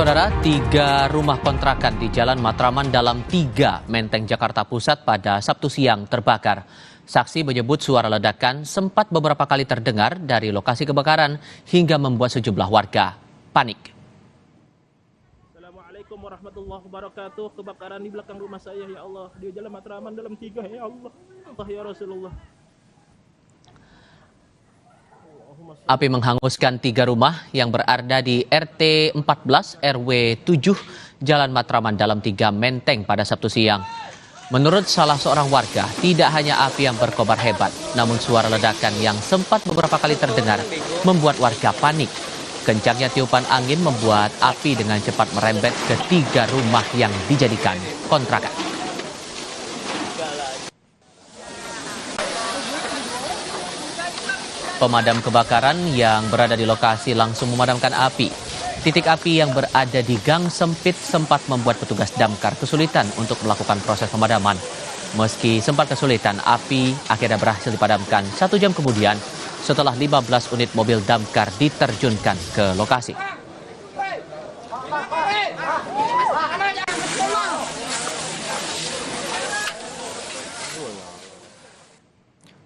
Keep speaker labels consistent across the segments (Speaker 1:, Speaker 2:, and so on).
Speaker 1: Saudara, 3 rumah kontrakan di Jalan Matraman Dalam 3, Menteng, Jakarta Pusat pada Sabtu siang terbakar. Saksi menyebut suara ledakan sempat beberapa kali terdengar dari lokasi kebakaran hingga membuat sejumlah warga panik.
Speaker 2: Assalamualaikum warahmatullahi wabarakatuh. Kebakaran di belakang rumah saya, ya Allah. Di Jalan Matraman Dalam 3, ya Allah. Allah ya Rasulullah.
Speaker 1: Api menghanguskan 3 rumah yang berada di RT 14 RW 7 Jalan Matraman Dalam 3, Menteng pada Sabtu siang. Menurut salah seorang warga, tidak hanya api yang berkobar hebat, namun suara ledakan yang sempat beberapa kali terdengar membuat warga panik. Kencangnya tiupan angin membuat api dengan cepat merembet ke 3 rumah yang dijadikan kontrakan. Pemadam kebakaran yang berada di lokasi langsung memadamkan api. Titik api yang berada di gang sempit sempat membuat petugas damkar kesulitan untuk melakukan proses pemadaman. Meski sempat kesulitan, api akhirnya berhasil dipadamkan 1 jam kemudian setelah 15 unit mobil damkar diterjunkan ke lokasi.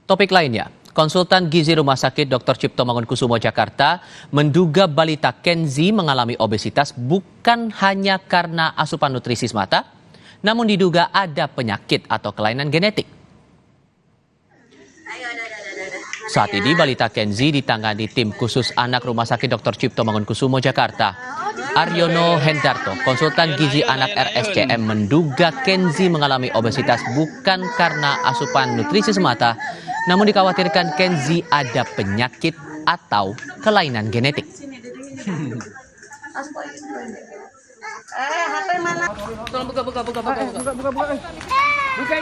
Speaker 1: Topik lainnya, konsultan gizi Rumah Sakit Dr. Cipto Mangunkusumo Jakarta menduga balita Kenzi mengalami obesitas bukan hanya karena asupan nutrisi semata, namun diduga ada penyakit atau kelainan genetik. Saat ini balita Kenzi ditangani tim khusus anak Rumah Sakit Dr. Cipto Mangunkusumo Jakarta. Aryono Hendarto, konsultan gizi anak RSCM, menduga Kenzi mengalami obesitas bukan karena asupan nutrisi semata, namun dikhawatirkan Kenzi ada penyakit atau kelainan genetik.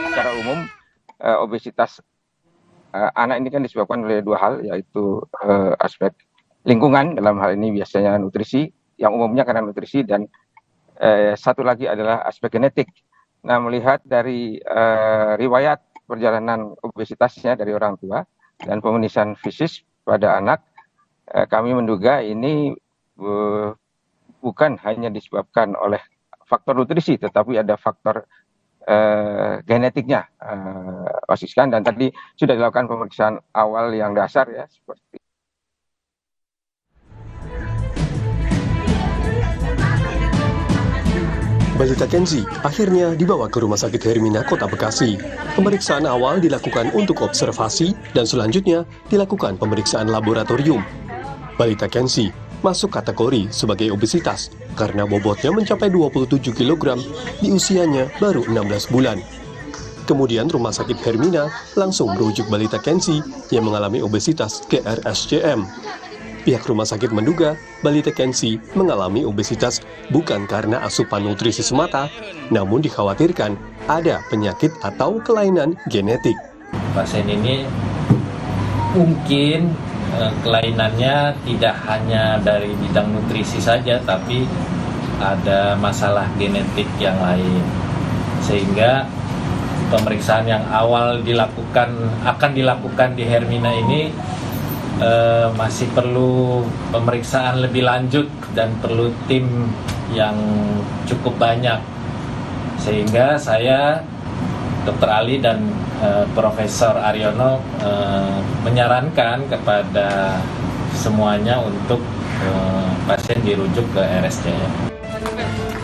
Speaker 3: Secara umum, obesitas anak ini kan disebabkan oleh 2 hal, yaitu aspek lingkungan, dalam hal ini biasanya nutrisi, yang umumnya karena nutrisi, dan satu lagi adalah aspek genetik. Nah, melihat dari riwayat perjalanan obesitasnya dari orang tua dan pemeriksaan fisik pada anak, kami menduga ini bukan hanya disebabkan oleh faktor nutrisi, tetapi ada faktor genetiknya, dan tadi sudah dilakukan pemeriksaan awal yang dasar, ya, seperti
Speaker 4: balita Kenzi akhirnya dibawa ke Rumah Sakit Hermina, Kota Bekasi. Pemeriksaan awal dilakukan untuk observasi dan selanjutnya dilakukan pemeriksaan laboratorium. Balita Kenzi masuk kategori sebagai obesitas karena bobotnya mencapai 27 kg di usianya baru 16 bulan. Kemudian Rumah Sakit Hermina langsung merujuk balita Kenzi yang mengalami obesitas ke RSCM. Pihak rumah sakit menduga balita Kenzi mengalami obesitas bukan karena asupan nutrisi semata, namun dikhawatirkan ada penyakit atau kelainan genetik.
Speaker 5: Pasien ini mungkin kelainannya tidak hanya dari bidang nutrisi saja, tapi ada masalah genetik yang lain. Sehingga pemeriksaan yang awal akan dilakukan di Hermina ini masih perlu pemeriksaan lebih lanjut dan perlu tim yang cukup banyak, sehingga saya, Dr. Ali dan Profesor Aryono menyarankan kepada semuanya untuk pasien dirujuk ke RSCM.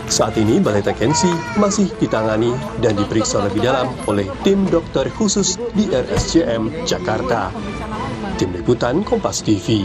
Speaker 4: Saat ini balita Kenzi masih ditangani dan diperiksa lebih dalam oleh tim dokter khusus di RSCM Jakarta. Tim Liputan Kompas TV.